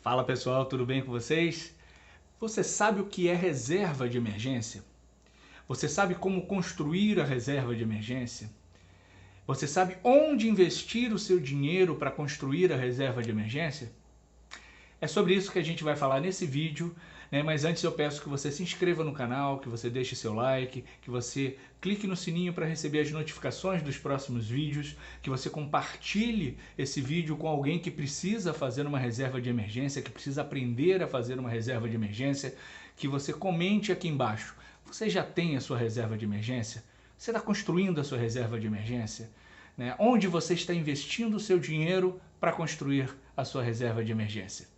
Fala pessoal, tudo bem com vocês? Você sabe o que é reserva de emergência? Você sabe como construir a reserva de emergência? Você sabe onde investir o seu dinheiro para construir a reserva de emergência? É sobre isso que a gente vai falar nesse vídeo, né? Mas antes eu peço que você se inscreva no canal, que você deixe seu like, que você clique no sininho para receber as notificações dos próximos vídeos, que você compartilhe esse vídeo com alguém que precisa fazer uma reserva de emergência, que precisa aprender a fazer uma reserva de emergência, que você comente aqui embaixo. Você já tem a sua reserva de emergência? Você está construindo a sua reserva de emergência? Né? Onde você está investindo o seu dinheiro para construir a sua reserva de emergência?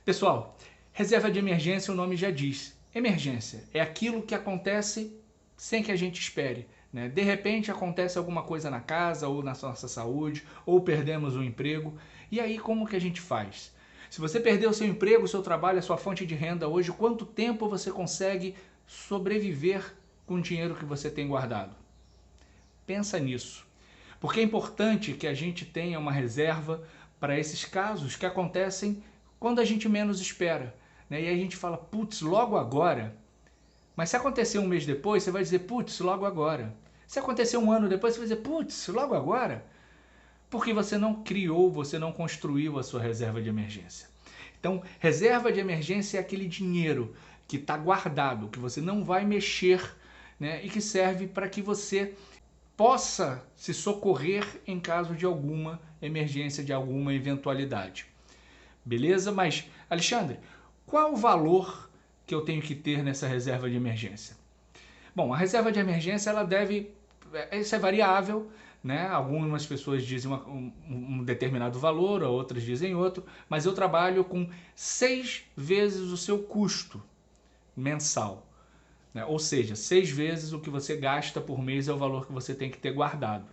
Pessoal, reserva de emergência, o nome já diz. Emergência é aquilo que acontece sem que a gente espere. Né? De repente acontece alguma coisa na casa ou na nossa saúde, ou perdemos o emprego. E aí como que a gente faz? Se você perdeu o seu emprego, o seu trabalho, a sua fonte de renda hoje, quanto tempo você consegue sobreviver com o dinheiro que você tem guardado? Pensa nisso. Porque é importante que a gente tenha uma reserva para esses casos que acontecem quando a gente menos espera. Né? E aí a gente fala, putz, logo agora. Mas se acontecer um mês depois, você vai dizer, putz, logo agora. Se acontecer um ano depois, você vai dizer, putz, logo agora. Porque você não criou, você não construiu a sua reserva de emergência. Então, reserva de emergência é aquele dinheiro que está guardado, que você não vai mexer, né? E que serve para que você possa se socorrer em caso de alguma emergência, de alguma eventualidade. Beleza? Mas, Alexandre, qual o valor que eu tenho que ter nessa reserva de emergência? Bom, a reserva de emergência, ela deve... Isso é variável, né? Algumas pessoas dizem um determinado valor, outras dizem outro, mas eu trabalho com 6 vezes o seu custo mensal. Né? Ou seja, 6 vezes o que você gasta por mês é o valor que você tem que ter guardado.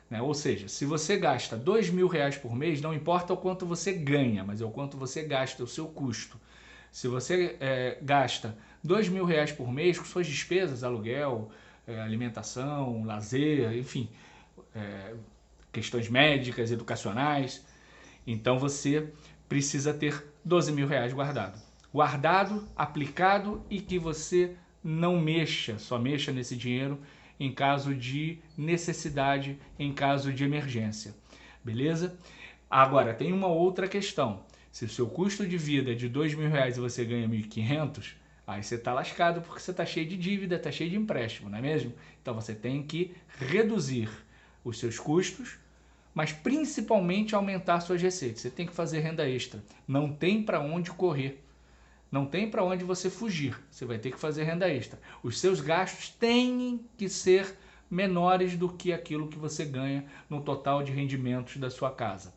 Né? Ou seja, se você gasta R$2.000 por mês, não importa o quanto você ganha, mas é o quanto você gasta, o seu custo. Se você gasta R$2.000 por mês com suas despesas, aluguel, alimentação, lazer, enfim, questões médicas, educacionais, então você precisa ter R$12.000 guardado. Guardado, aplicado e que você não mexa, só mexa nesse dinheiro em caso de necessidade, em caso de emergência. Beleza? Agora, tem uma outra questão. Se o seu custo de vida é de R$2.000 e você ganha 1.500, aí você está lascado porque você está cheio de dívida, está cheio de empréstimo, não é mesmo? Então você tem que reduzir os seus custos, mas principalmente aumentar suas receitas. Você tem que fazer renda extra. Não tem para onde correr. Não tem para onde você fugir, você vai ter que fazer renda extra. Os seus gastos têm que ser menores do que aquilo que você ganha no total de rendimentos da sua casa.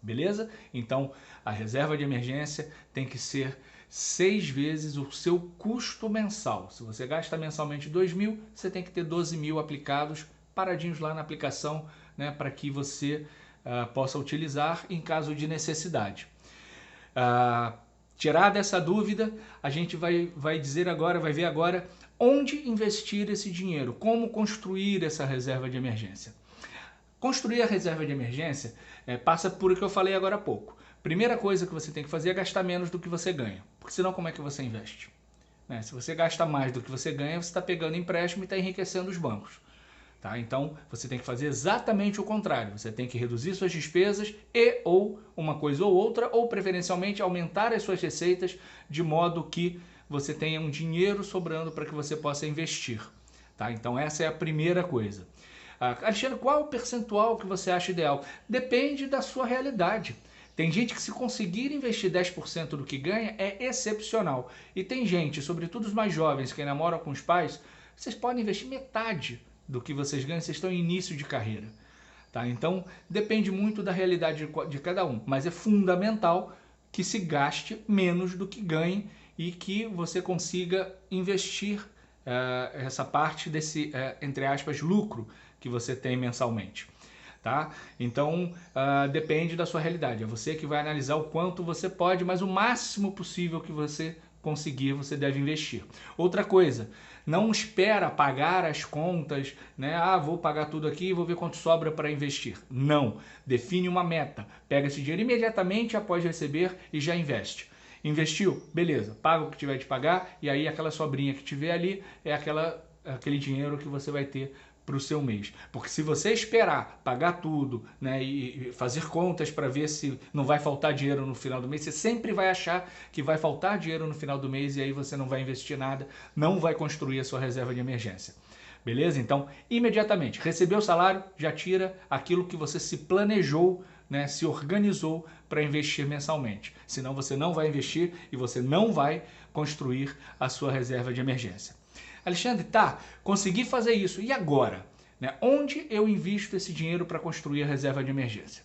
Beleza? Então, a reserva de emergência tem que ser 6 vezes o seu custo mensal. Se você gasta mensalmente 2.000, você tem que ter 12.000 aplicados, paradinhos lá na aplicação, né, para que você possa utilizar em caso de necessidade. Tirar dessa dúvida, a gente vai dizer agora, vai ver agora onde investir esse dinheiro, como construir essa reserva de emergência. Construir a reserva de emergência passa por o que eu falei agora há pouco. Primeira coisa que você tem que fazer é gastar menos do que você ganha, porque senão como é que você investe? Né? Se você gasta mais do que você ganha, você está pegando empréstimo e está enriquecendo os bancos. Tá? Então, você tem que fazer exatamente o contrário. Você tem que reduzir suas despesas e ou uma coisa ou outra, ou preferencialmente aumentar as suas receitas de modo que você tenha um dinheiro sobrando para que você possa investir. Tá? Então, essa é a primeira coisa. Alexandre, qual é o percentual que você acha ideal? Depende da sua realidade. Tem gente que se conseguir investir 10% do que ganha é excepcional. E tem gente, sobretudo os mais jovens que namoram com os pais, vocês podem investir metade do que vocês ganham, vocês estão em início de carreira. Tá? Então, depende muito da realidade de cada um, mas é fundamental que se gaste menos do que ganhe e que você consiga investir essa parte desse, entre aspas, lucro que você tem mensalmente. Tá? Então, depende da sua realidade. É você que vai analisar o quanto você pode, mas o máximo possível que você conseguir, você deve investir. Outra coisa, não espera pagar as contas, né? Ah, vou pagar tudo aqui e vou ver quanto sobra para investir. Não, define uma meta, pega esse dinheiro imediatamente após receber e já investe. Investiu? Beleza, paga o que tiver de pagar e aí aquela sobrinha que tiver ali é aquele dinheiro que você vai ter para o seu mês. Porque se você esperar pagar tudo, né, e fazer contas para ver se não vai faltar dinheiro no final do mês, você sempre vai achar que vai faltar dinheiro no final do mês e aí você não vai investir nada, não vai construir a sua reserva de emergência. Beleza? Então, imediatamente, recebeu o salário, já tira aquilo que você se planejou, né, se organizou para investir mensalmente. Senão você não vai investir e você não vai construir a sua reserva de emergência. Alexandre, tá, consegui fazer isso. E agora? Né? Onde eu invisto esse dinheiro para construir a reserva de emergência?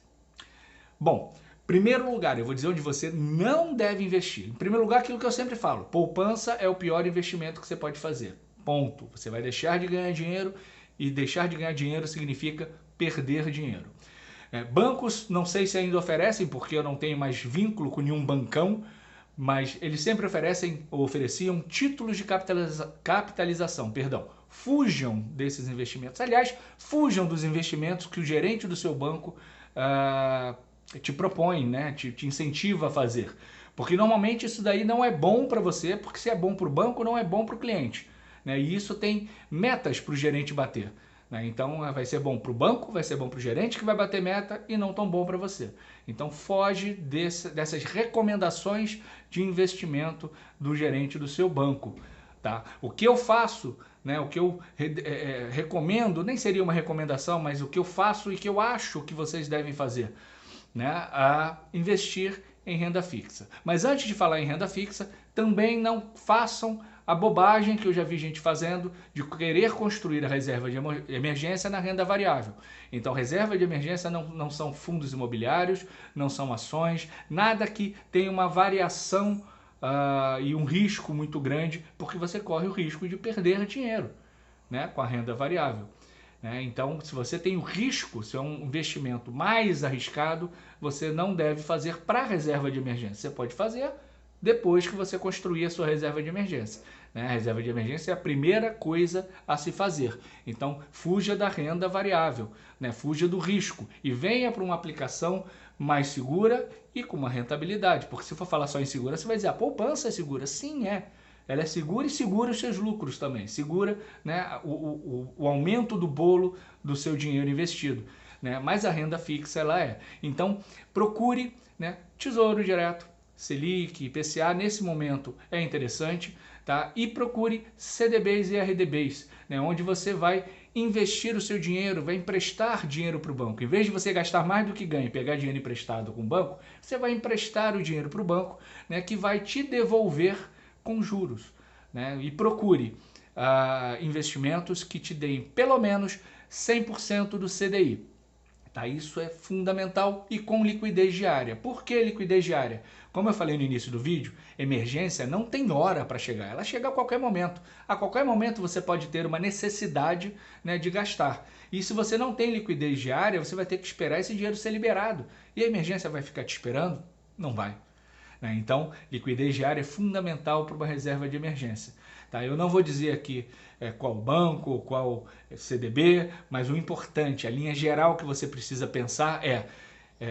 Bom, primeiro lugar, eu vou dizer onde você não deve investir. Em primeiro lugar, aquilo que eu sempre falo, poupança é o pior investimento que você pode fazer. Ponto. Você vai deixar de ganhar dinheiro e deixar de ganhar dinheiro significa perder dinheiro. Bancos, não sei se ainda oferecem, porque eu não tenho mais vínculo com nenhum bancão, mas eles sempre oferecem ou ofereciam títulos de capitalização. Fujam desses investimentos. Aliás, fujam dos investimentos que o gerente do seu banco te propõe, né? te incentiva a fazer. Porque normalmente isso daí não é bom para você, porque se é bom para o banco, não é bom para o cliente. Né? E isso tem metas para o gerente bater. Então vai ser bom para o banco, vai ser bom para o gerente que vai bater meta e não tão bom para você. Então foge dessas recomendações de investimento do gerente do seu banco. Tá? O que eu faço, né, o que eu recomendo, nem seria uma recomendação, mas o que eu faço e que eu acho que vocês devem fazer, né, a investir em renda fixa. Mas antes de falar em renda fixa, também não façam a bobagem que eu já vi gente fazendo de querer construir a reserva de emergência na renda variável. Então, reserva de emergência não são fundos imobiliários, não são ações, nada que tenha uma variação e um risco muito grande, porque você corre o risco de perder dinheiro, né, com a renda variável. Então, se você tem o risco, se é um investimento mais arriscado, você não deve fazer para a reserva de emergência. Você pode fazer depois que você construir a sua reserva de emergência. A reserva de emergência é a primeira coisa a se fazer. Então, fuja da renda variável, fuja do risco e venha para uma aplicação mais segura e com uma rentabilidade. Porque se for falar só em segura, você vai dizer, a poupança é segura. Sim, é. Ela é segura e segura os seus lucros também. Segura, né, o aumento do bolo do seu dinheiro investido. Mas a renda fixa ela é. Então, procure, né, Tesouro Direto, Selic, IPCA, nesse momento é interessante, tá? E procure CDBs e RDBs, né, onde você vai investir o seu dinheiro, vai emprestar dinheiro para o banco. Em vez de você gastar mais do que ganha e pegar dinheiro emprestado com o banco, você vai emprestar o dinheiro para o banco, né, que vai te devolver com juros. Né? E procure investimentos que te deem pelo menos 100% do CDI. Tá? Isso é fundamental e com liquidez diária. Por que liquidez diária? Como eu falei no início do vídeo, emergência não tem hora para chegar, ela chega a qualquer momento. A qualquer momento você pode ter uma necessidade, né, de gastar. E se você não tem liquidez diária, você vai ter que esperar esse dinheiro ser liberado. E a emergência vai ficar te esperando? Não vai. Então, liquidez diária é fundamental para uma reserva de emergência. Tá? Eu não vou dizer aqui qual banco, qual CDB, mas o importante, a linha geral que você precisa pensar é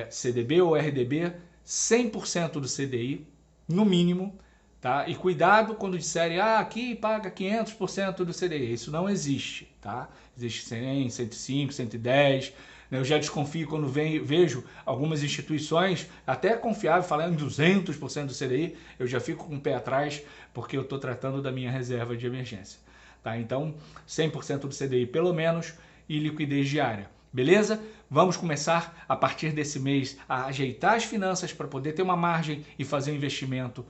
CDB ou RDB, 100% do CDI, no mínimo. Tá? E cuidado quando disserem, aqui paga 500% do CDI. Isso não existe. Tá? Existe 100, 105, 110%. Eu já desconfio quando vejo algumas instituições, até confiável, falando em 200% do CDI, eu já fico com o pé atrás, porque eu estou tratando da minha reserva de emergência. Tá? Então, 100% do CDI pelo menos e liquidez diária. Beleza? Vamos começar a partir desse mês a ajeitar as finanças para poder ter uma margem e fazer um investimento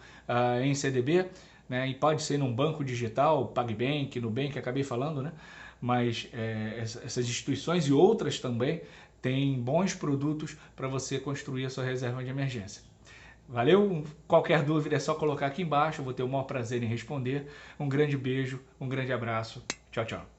em CDB, né? E pode ser num banco digital, PagBank, Nubank, acabei falando, né? Mas essas instituições e outras também têm bons produtos para você construir a sua reserva de emergência. Valeu? Qualquer dúvida é só colocar aqui embaixo, eu vou ter o maior prazer em responder. Um grande beijo, um grande abraço. Tchau, tchau.